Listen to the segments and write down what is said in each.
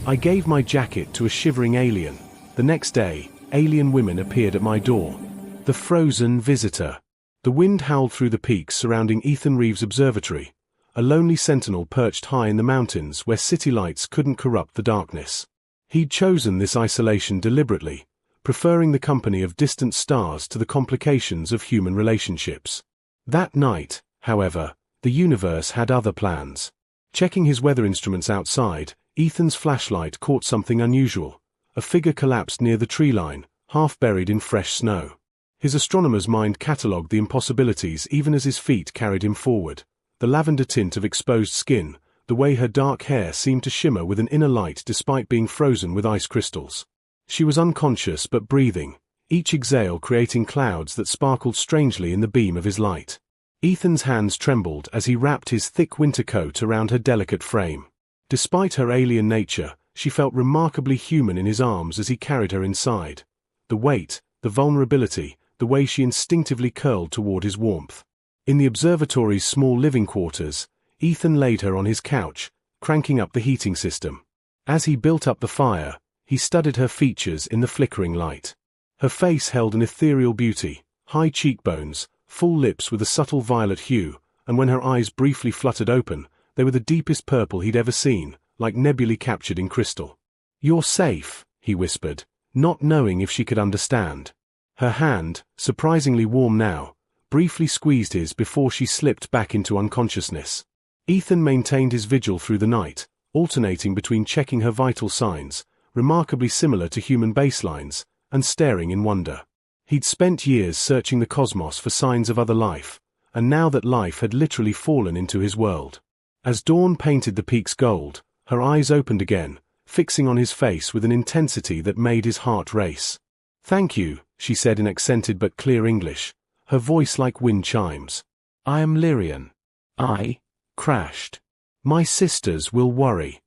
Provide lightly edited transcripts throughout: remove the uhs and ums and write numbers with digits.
I gave my jacket to a shivering alien. The next day, alien women appeared at my door. The frozen visitor. The wind howled through the peaks surrounding Ethan Reeves Observatory, a lonely sentinel perched high in the mountains where city lights couldn't corrupt the darkness. He'd chosen this isolation deliberately, preferring the company of distant stars to the complications of human relationships. That night, however, the universe had other plans. Checking his weather instruments outside, Ethan's flashlight caught something unusual. A figure collapsed near the tree line, half buried in fresh snow. His astronomer's mind catalogued the impossibilities even as his feet carried him forward. The lavender tint of exposed skin, the way her dark hair seemed to shimmer with an inner light despite being frozen with ice crystals. She was unconscious but breathing, each exhale creating clouds that sparkled strangely in the beam of his light. Ethan's hands trembled as he wrapped his thick winter coat around her delicate frame. Despite her alien nature, she felt remarkably human in his arms as he carried her inside. The weight, the vulnerability, the way she instinctively curled toward his warmth. In the observatory's small living quarters, Ethan laid her on his couch, cranking up the heating system. As he built up the fire, he studied her features in the flickering light. Her face held an ethereal beauty, high cheekbones, full lips with a subtle violet hue, and when her eyes briefly fluttered open, they were the deepest purple he'd ever seen, like nebulae captured in crystal. "You're safe," he whispered, not knowing if she could understand. Her hand, surprisingly warm now, briefly squeezed his before she slipped back into unconsciousness. Ethan maintained his vigil through the night, alternating between checking her vital signs, remarkably similar to human baselines, and staring in wonder. He'd spent years searching the cosmos for signs of other life, and now that life had literally fallen into his world. As dawn painted the peaks gold, her eyes opened again, fixing on his face with an intensity that made his heart race. "Thank you," she said in accented but clear English, her voice like wind chimes. "I am Lyrian. I crashed. My sisters will worry."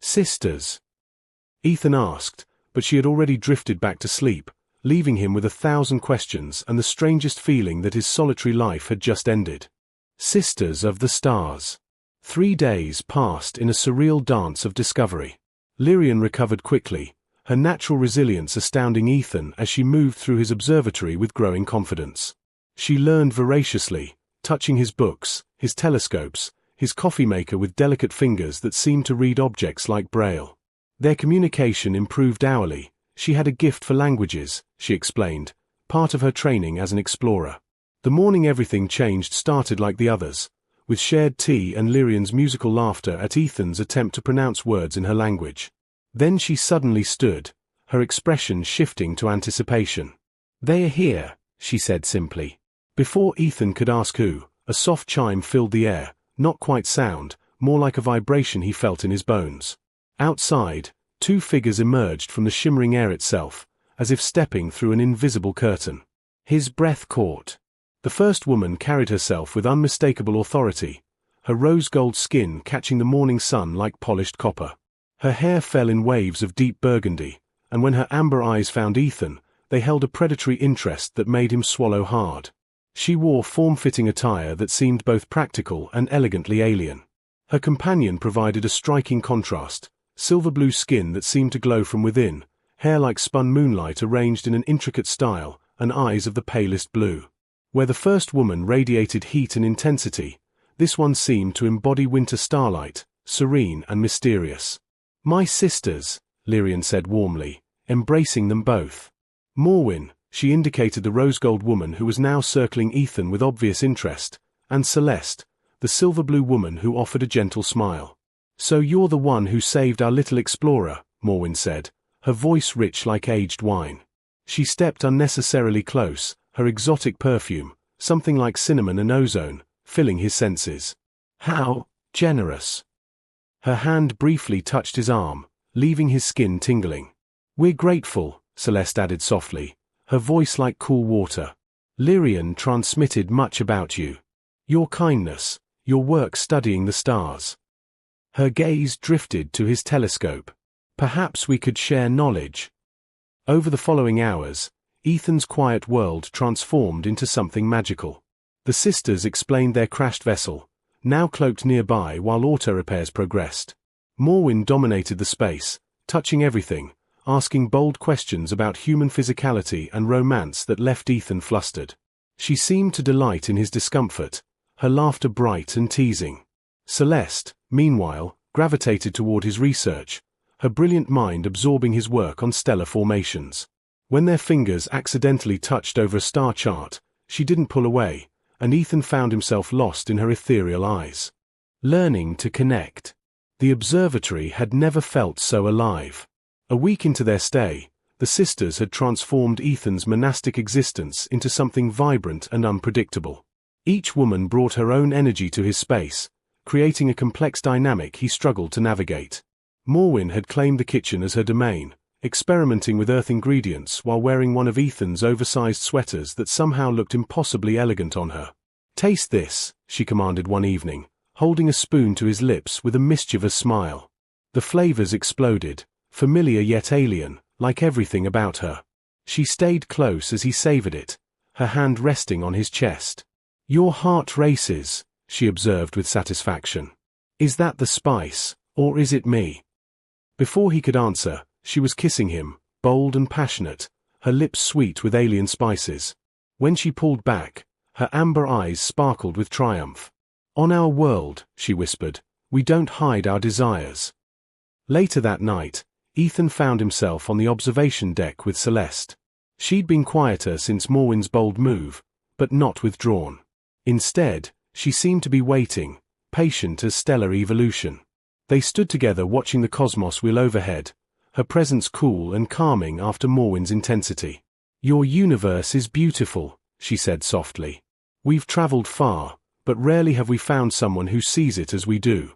"Sisters?" Ethan asked, but she had already drifted back to sleep, leaving him with 1,000 questions and the strangest feeling that his solitary life had just ended. Sisters of the stars. 3 days passed in a surreal dance of discovery. Lyrian recovered quickly, her natural resilience astounding Ethan as she moved through his observatory with growing confidence. She learned voraciously, touching his books, his telescopes, his coffee maker with delicate fingers that seemed to read objects like Braille. Their communication improved hourly. She had a gift for languages, she explained, part of her training as an explorer. The morning everything changed started like the others, with shared tea and Lyrian's musical laughter at Ethan's attempt to pronounce words in her language. Then she suddenly stood, her expression shifting to anticipation. "They are here," she said simply. Before Ethan could ask who, a soft chime filled the air, not quite sound, more like a vibration he felt in his bones. Outside, 2 figures emerged from the shimmering air itself, as if stepping through an invisible curtain. His breath caught. The first woman carried herself with unmistakable authority, her rose-gold skin catching the morning sun like polished copper. Her hair fell in waves of deep burgundy, and when her amber eyes found Ethan, they held a predatory interest that made him swallow hard. She wore form-fitting attire that seemed both practical and elegantly alien. Her companion provided a striking contrast, silver-blue skin that seemed to glow from within, hair like spun moonlight arranged in an intricate style, and eyes of the palest blue. Where the first woman radiated heat and intensity, this one seemed to embody winter starlight, serene and mysterious. "My sisters," Lyrian said warmly, embracing them both. "Morwyn," she indicated the rose-gold woman who was now circling Ethan with obvious interest, and Celeste, the silver-blue woman who offered a gentle smile. "So you're the one who saved our little explorer," Morwyn said, her voice rich like aged wine. She stepped unnecessarily close, her exotic perfume, something like cinnamon and ozone, filling his senses. "How generous." Her hand briefly touched his arm, leaving his skin tingling. "We're grateful," Celeste added softly, her voice like cool water. "Lyrian transmitted much about you. Your kindness, your work studying the stars." Her gaze drifted to his telescope. "Perhaps we could share knowledge." Over the following hours, Ethan's quiet world transformed into something magical. The sisters explained their crashed vessel, now cloaked nearby while auto repairs progressed. Morwen dominated the space, touching everything, asking bold questions about human physicality and romance that left Ethan flustered. She seemed to delight in his discomfort, her laughter bright and teasing. Celeste, meanwhile, gravitated toward his research, her brilliant mind absorbing his work on stellar formations. When their fingers accidentally touched over a star chart, she didn't pull away, and Ethan found himself lost in her ethereal eyes. Learning to connect. The observatory had never felt so alive. A week into their stay, the sisters had transformed Ethan's monastic existence into something vibrant and unpredictable. Each woman brought her own energy to his space, creating a complex dynamic he struggled to navigate. Morwen had claimed the kitchen as her domain, experimenting with earth ingredients while wearing one of Ethan's oversized sweaters that somehow looked impossibly elegant on her. "Taste this," she commanded one evening, holding a spoon to his lips with a mischievous smile. The flavors exploded, familiar yet alien, like everything about her. She stayed close as he savored it, her hand resting on his chest. "Your heart races," she observed with satisfaction. "Is that the spice, or is it me?" Before he could answer, she was kissing him, bold and passionate, her lips sweet with alien spices. When she pulled back, her amber eyes sparkled with triumph. "On our world," she whispered, "we don't hide our desires." Later that night, Ethan found himself on the observation deck with Celeste. She'd been quieter since Morwen's bold move, but not withdrawn. Instead, she seemed to be waiting, patient as stellar evolution. They stood together watching the cosmos wheel overhead, her presence cool and calming after Morwen's intensity. "Your universe is beautiful," she said softly. "We've traveled far, but rarely have we found someone who sees it as we do."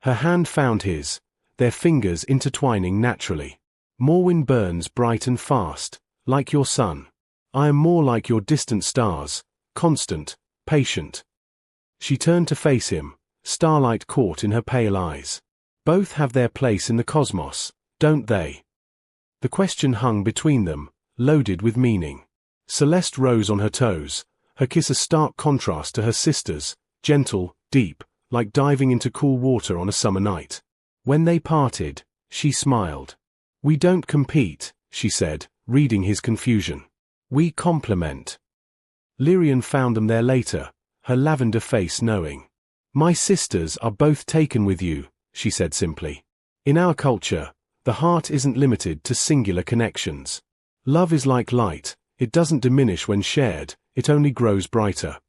Her hand found his, their fingers intertwining naturally. "Morwen burns bright and fast, like your sun. I am more like your distant stars, constant, patient." She turned to face him, starlight caught in her pale eyes. "Both have their place in the cosmos, don't they?" The question hung between them, loaded with meaning. Celeste rose on her toes, her kiss a stark contrast to her sister's, gentle, deep, like diving into cool water on a summer night. When they parted, she smiled. "We don't compete," she said, reading his confusion. "We complement." Lyrian found them there later, her lavender face knowing. "My sisters are both taken with you," she said simply. "In our culture, the heart isn't limited to singular connections. Love is like light, it doesn't diminish when shared, it only grows brighter."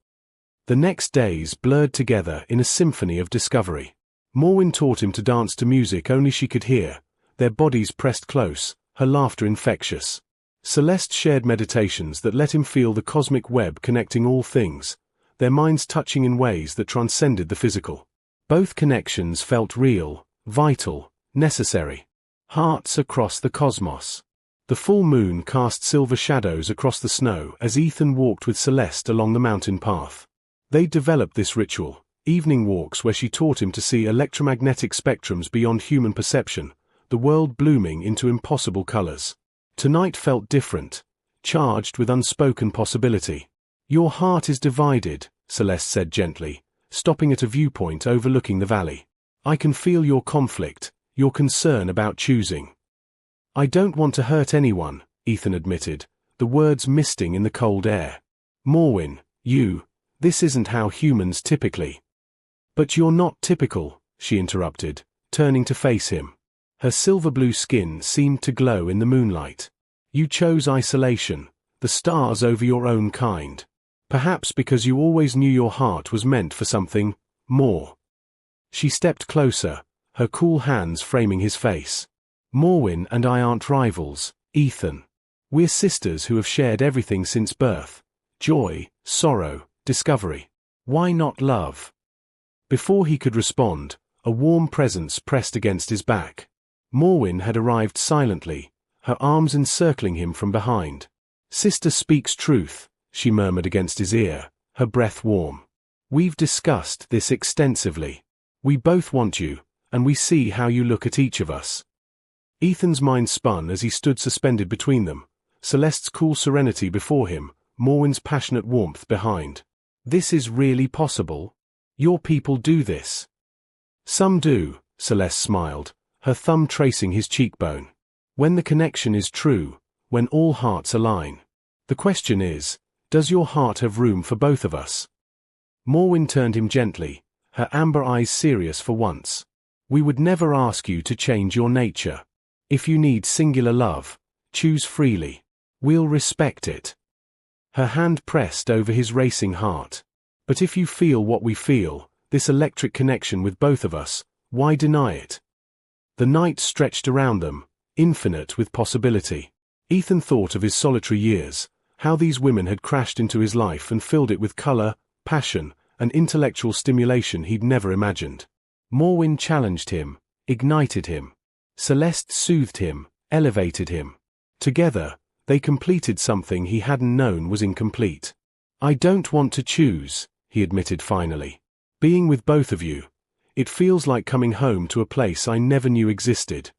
The next days blurred together in a symphony of discovery. Morwen taught him to dance to music only she could hear, their bodies pressed close, her laughter infectious. Celeste shared meditations that let him feel the cosmic web connecting all things, their minds touching in ways that transcended the physical. Both connections felt real, vital, necessary. Hearts across the cosmos. The full moon cast silver shadows across the snow as Ethan walked with Celeste along the mountain path. They developed this ritual, evening walks where she taught him to see electromagnetic spectrums beyond human perception, the world blooming into impossible colors. Tonight felt different, charged with unspoken possibility. "Your heart is divided," Celeste said gently, stopping at a viewpoint overlooking the valley. "I can feel your conflict, your concern about choosing." "I don't want to hurt anyone," Ethan admitted, the words misting in the cold air. "Morwen, this isn't how humans typically." "But you're not typical," she interrupted, turning to face him. Her silver-blue skin seemed to glow in the moonlight. "You chose isolation, the stars over your own kind. Perhaps because you always knew your heart was meant for something more." She stepped closer, her cool hands framing his face. "Morwen and I aren't rivals, Ethan. We're sisters who have shared everything since birth. Joy, sorrow, discovery. Why not love?" Before he could respond, a warm presence pressed against his back. Morwen had arrived silently, her arms encircling him from behind. "Sister speaks truth," she murmured against his ear, her breath warm. "We've discussed this extensively. We both want you, and we see how you look at each of us." Ethan's mind spun as he stood suspended between them, Celeste's cool serenity before him, Morwen's passionate warmth behind. "This is really possible? Your people do this?" "Some do," Celeste smiled, her thumb tracing his cheekbone. When the connection is true, when all hearts align. The question is, does your heart have room for both of us? Morwen turned him gently, her amber eyes serious for once. We would never ask you to change your nature. If you need singular love, choose freely. We'll respect it. Her hand pressed over his racing heart. But if you feel what we feel, this electric connection with both of us, why deny it? The night stretched around them, infinite with possibility. Ethan thought of his solitary years, how these women had crashed into his life and filled it with color, passion, and intellectual stimulation he'd never imagined. Morwen challenged him, ignited him. Celeste soothed him, elevated him. Together, they completed something he hadn't known was incomplete. I don't want to choose, he admitted finally. Being with both of you, it feels like coming home to a place I never knew existed.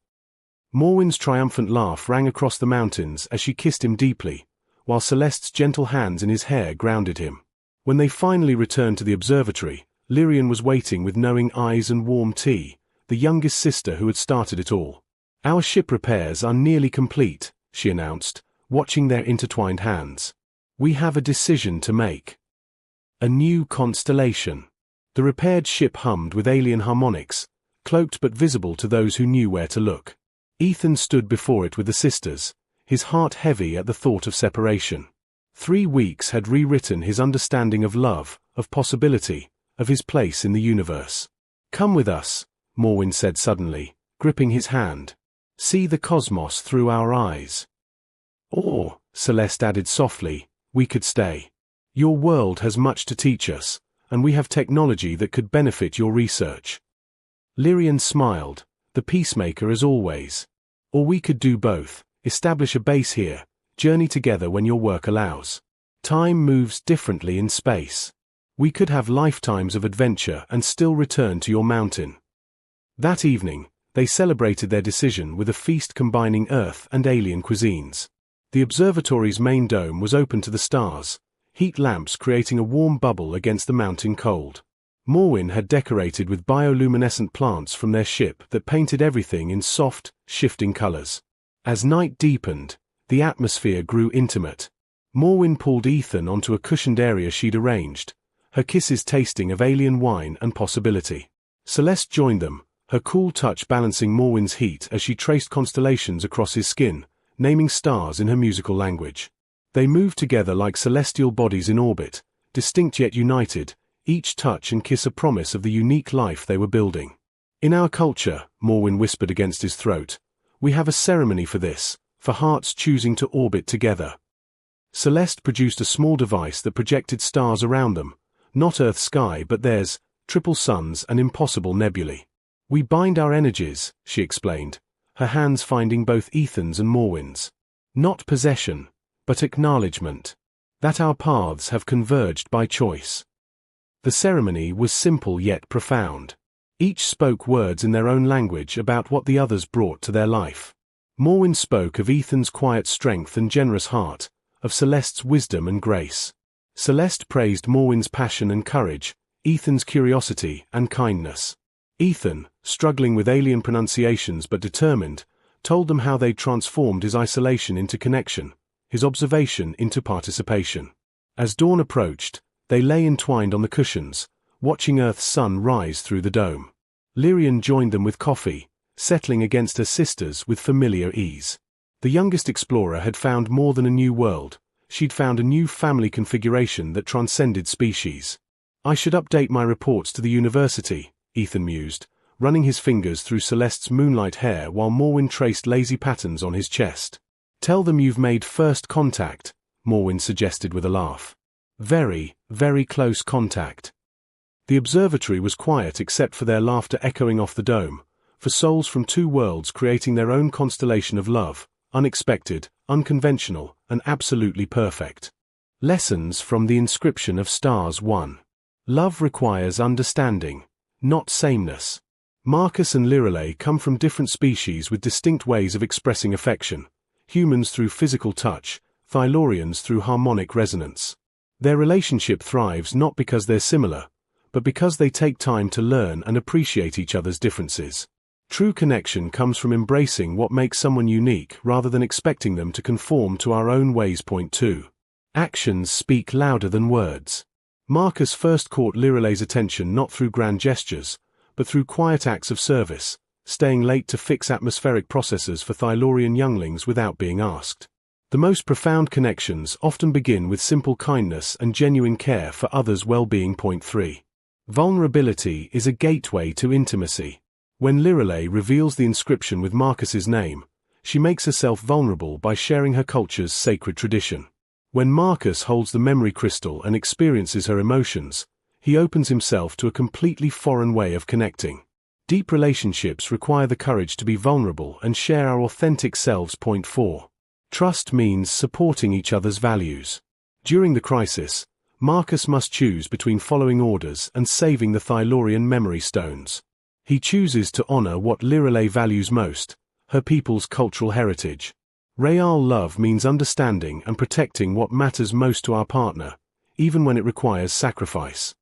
Morwen's triumphant laugh rang across the mountains as she kissed him deeply, while Celeste's gentle hands in his hair grounded him. When they finally returned to the observatory, Lyrian was waiting with knowing eyes and warm tea, the youngest sister who had started it all. Our ship repairs are nearly complete, she announced, watching their intertwined hands. We have a decision to make. A new constellation. The repaired ship hummed with alien harmonics, cloaked but visible to those who knew where to look. Ethan stood before it with the sisters, his heart heavy at the thought of separation. 3 weeks had rewritten his understanding of love, of possibility, of his place in the universe. Come with us, Morwen said suddenly, gripping his hand. See the cosmos through our eyes. Or, Celeste added softly, we could stay. Your world has much to teach us, and we have technology that could benefit your research. Lyrian smiled, the peacemaker as always. Or we could do both, establish a base here, journey together when your work allows. Time moves differently in space. We could have lifetimes of adventure and still return to your mountain. That evening, they celebrated their decision with a feast combining Earth and alien cuisines. The observatory's main dome was open to the stars, heat lamps creating a warm bubble against the mountain cold. Morwen had decorated with bioluminescent plants from their ship that painted everything in soft, shifting colors. As night deepened, the atmosphere grew intimate. Morwen pulled Ethan onto a cushioned area she'd arranged, her kisses tasting of alien wine and possibility. Celeste joined them, her cool touch balancing Morwen's heat as she traced constellations across his skin, naming stars in her musical language. They moved together like celestial bodies in orbit, distinct yet united, each touch and kiss a promise of the unique life they were building. In our culture, Morwen whispered against his throat, we have a ceremony for this, for hearts choosing to orbit together. Celeste produced a small device that projected stars around them, not Earth's sky but theirs, triple suns and impossible nebulae. We bind our energies, she explained, her hands finding both Ethan's and Morwen's. Not possession, but acknowledgement. That our paths have converged by choice. The ceremony was simple yet profound. Each spoke words in their own language about what the others brought to their life. Morwen spoke of Ethan's quiet strength and generous heart, of Celeste's wisdom and grace. Celeste praised Morwen's passion and courage, Ethan's curiosity and kindness. Ethan, struggling with alien pronunciations but determined, told them how they'd transformed his isolation into connection, his observation into participation. As dawn approached, they lay entwined on the cushions, watching Earth's sun rise through the dome. Lyrian joined them with coffee, settling against her sisters with familiar ease. The youngest explorer had found more than a new world, she'd found a new family configuration that transcended species. I should update my reports to the university, Ethan mused, running his fingers through Celeste's moonlight hair while Morwen traced lazy patterns on his chest. Tell them you've made first contact, Morwen suggested with a laugh. Very, very close contact. The observatory was quiet except for their laughter echoing off the dome, for souls from 2 worlds creating their own constellation of love, unexpected, unconventional, and absolutely perfect. Lessons from the inscription of Stars 1. Love requires understanding, not sameness. Marcus and Lirelei come from different species with distinct ways of expressing affection, humans through physical touch, Thylorians through harmonic resonance. Their relationship thrives not because they're similar, but because they take time to learn and appreciate each other's differences. True connection comes from embracing what makes someone unique rather than expecting them to conform to our own ways. Point 2. Actions speak louder than words. Marcus first caught Liralay's attention not through grand gestures, but through quiet acts of service, staying late to fix atmospheric processors for Thylorian younglings without being asked. The most profound connections often begin with simple kindness and genuine care for others' well-being. Point 3. Vulnerability is a gateway to intimacy. When Liralay reveals the inscription with Marcus's name, she makes herself vulnerable by sharing her culture's sacred tradition. When Marcus holds the memory crystal and experiences her emotions, he opens himself to a completely foreign way of connecting. Deep relationships require the courage to be vulnerable and share our authentic selves. Point 4. Trust means supporting each other's values. During the crisis, Marcus must choose between following orders and saving the Thylorian memory stones. He chooses to honor what Liralay values most, her people's cultural heritage. Real love means understanding and protecting what matters most to our partner, even when it requires sacrifice.